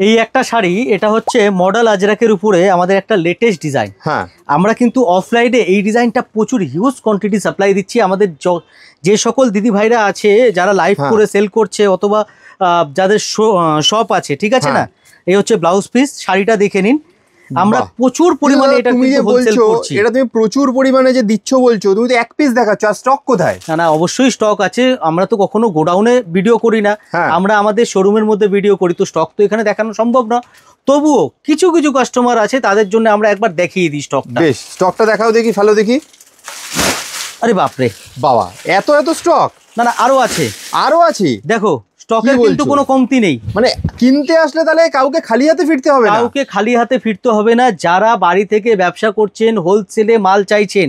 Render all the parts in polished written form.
এই একটা শাড়ি, এটা হচ্ছে মডেল আজরাকের উপরে আমাদের একটা লেটেস্ট ডিজাইন। হ্যাঁ, আমরা কিন্তু অফলাইনে এই ডিজাইনটা প্রচুর হিউজ কোয়ান্টিটি সাপ্লাই দিচ্ছি। আমাদের যে সকল দিদি ভাইরা আছে যারা লাইভ করে সেল করছে অথবা যাদের শপ আছে, ঠিক আছে না, এই হচ্ছে ব্লাউজ পিস, শাড়িটা দেখে নিন। আমরা প্রচুর পরিমাণে এটা হোলসেল করছি। এটা তুমি প্রচুর পরিমাণে যে দিচ্ছ বলছো, তুমি তো এক পিস দেখাচ্ছ, আর স্টক কোথায়? না অবশ্যই স্টক আছে। আমরা তো কখনো গোডাউনে ভিডিও করি না, আমরা আমাদের শোরুমের মধ্যে ভিডিও করি, তো স্টক তো এখানে দেখানো সম্ভব না। তবুও কিছু কিছু কাস্টমার আছে, তাদের জন্য আমরা একবার দেখিয়ে দিই স্টকটা। বেশ, স্টকটা দেখাও দেখি, ফেলো দেখি। আরে বাপরে বাবা, এত এত স্টক! না আরো আছে, আরো আছে, দেখো স্টকের কিন্তু কোনো কমতি নেই। মানে কিনতে আসলে তাহলে কাউকে খালি হাতে ফিরতে হবে না? কাউকে খালি হাতে ফিরতে হবে না। যারা বাড়ি থেকে ব্যবসা করছেন, হোলসেলে মাল চাইছেন,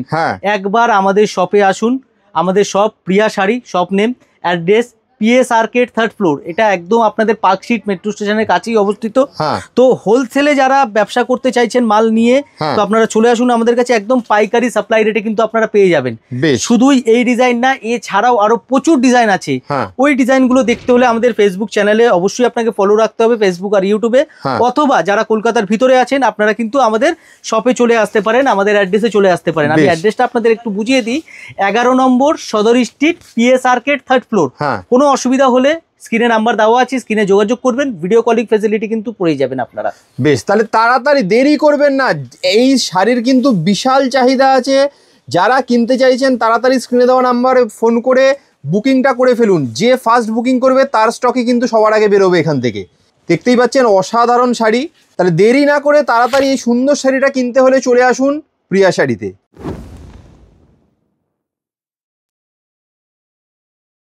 একবার আমাদের শপে আসুন। আমাদের shop Priya Sari, shop name, address PS arcade 3rd floor. এটা একদম আপনাদের পার্কস্ট্রিট মেট্রো স্টেশনের কাছেই অবস্থিত। তো হোলসেলে যারা ব্যবসা করতে চাইছেন মাল নিয়ে, তো আপনারা চলে আসুন আমাদের কাছে, একদম পাইকারি সাপ্লাই রেটে কিন্তু আপনারা পেয়ে যাবেন। শুধুই এই ডিজাইন না, এছাড়াও আরো প্রচুর ডিজাইন আছে। ওই ডিজাইনগুলো দেখতে হলে আমাদের ফেসবুক চ্যানেলে অবশ্যই আপনাকে ফলো রাখতে হবে, ফেসবুক আর ইউটিউবে। অথবা যারা কলকাতার ভিতরে আছেন, আপনারা কিন্তু আমাদের শপে চলে আসতে পারেন, আমাদের অ্যাড্রেসে চলে আসতে পারেন। আমি অ্যাড্রেসটা আপনাদের একটু বুঝিয়ে দিই। 11 নম্বর সদর street, PS arcade 3rd floor. কোনো অসুবিধা হলে স্ক্রিনে নাম্বার দেওয়া আছে, স্ক্রিনে যোগাযোগ করবেন। ভিডিও কলিং ফ্যাসিলিটি কিন্তু পেয়ে যাবেন আপনারা। বেশ, তাহলে তাড়াতাড়ি দেরি করবেন না, এই শাড়ির কিন্তু বিশাল চাহিদা আছে। যারা কিনতে চাইছেন তাড়াতাড়ি স্ক্রিনে দেওয়া নাম্বারে ফোন করে বুকিংটা করে ফেলুন। যে ফার্স্ট বুকিং করবে তার স্টকে কিন্তু সবার আগে বেরোবে এখান থেকে। দেখতেই পাচ্ছেন অসাধারণ শাড়ি। তাহলে দেরি না করে তাড়াতাড়ি এই সুন্দর শাড়িটা কিনতে হলে চলে আসুন প্রিয়া শাড়িতে।